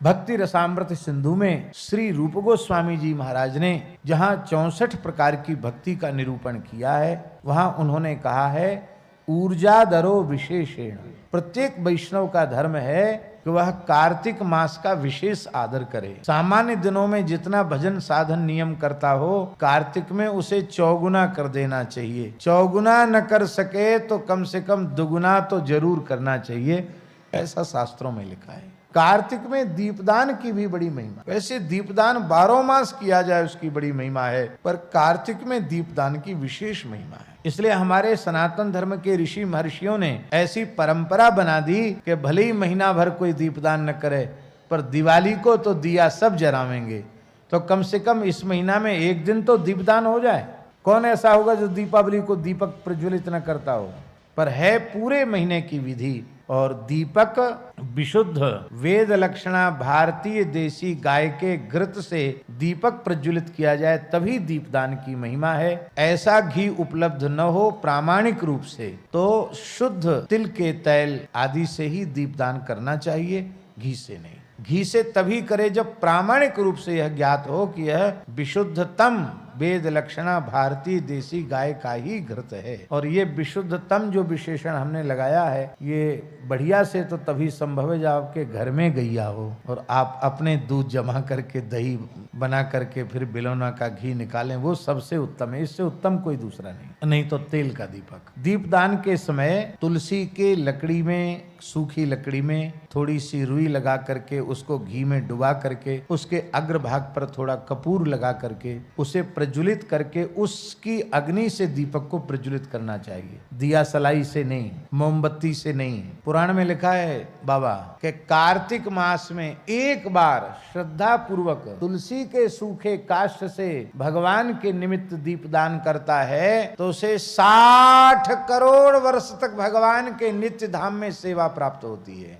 भक्ति रसामृत सिंधु में श्री रूप गोस्वामी जी महाराज ने जहाँ 64 प्रकार की भक्ति का निरूपण किया है, वहां उन्होंने कहा है ऊर्जा दरो विशेषेण। प्रत्येक वैष्णव का धर्म है कि वह कार्तिक मास का विशेष आदर करे। सामान्य दिनों में जितना भजन साधन नियम करता हो, कार्तिक में उसे चौगुना कर देना चाहिए। चौगुना न कर सके तो कम से कम दुगुना तो जरूर करना चाहिए, ऐसा शास्त्रों में लिखा है। कार्तिक में दीपदान की भी बड़ी महिमा। वैसे दीपदान 12 मास किया जाए उसकी बड़ी महिमा है, पर कार्तिक में दीपदान की विशेष महिमा है। इसलिए हमारे सनातन धर्म के ऋषि महर्षियों ने ऐसी परंपरा बना दी कि भले ही महीना भर कोई दीपदान न करे, पर दिवाली को तो दिया सब जलावेंगे, तो कम से कम इस महीना में एक दिन तो दीपदान हो जाए। कौन ऐसा होगा जो दीपावली को दीपक प्रज्वलित न करता हो? पर है पूरे महीने की विधि। और दीपक विशुद्ध वेद लक्षणा भारतीय देसी गाय के घृत से दीपक प्रज्वलित किया जाए तभी दीपदान की महिमा है। ऐसा घी उपलब्ध न हो प्रामाणिक रूप से तो शुद्ध तिल के तैल आदि से ही दीपदान करना चाहिए, घी से नहीं। घी से तभी करे जब प्रामाणिक रूप से यह ज्ञात हो कि यह विशुद्धतम वेद लक्षणा भारतीय देसी गाय का ही घृत है। और ये विशुद्धतम जो विशेषण हमने लगाया है, ये बढ़िया से तो तभी संभव है जब आपके घर में गैया हो और आप अपने दूध जमा करके दही बना करके फिर बिलौना का घी निकालें, वो सबसे उत्तम है। इससे उत्तम कोई दूसरा नहीं तो तेल का दीपक। दीपदान के समय तुलसी के लकड़ी में, सूखी लकड़ी में थोड़ी सी रुई लगा करके उसको घी में डुबा करके उसके अग्रभाग पर थोड़ा कपूर लगा करके उसे प्रज्वलित करके उसकी अग्नि से दीपक को प्रज्वलित करना चाहिए। दिया सलाई से नहीं, मोमबत्ती से नहीं। पुराण में लिखा है बाबा कि कार्तिक मास में एक बार श्रद्धा पूर्वक तुलसी के सूखे काष्ठ से भगवान के निमित्त दीपदान करता है तो उसे 60 करोड़ वर्ष तक भगवान के नित्य धाम में सेवा प्राप्त होती है।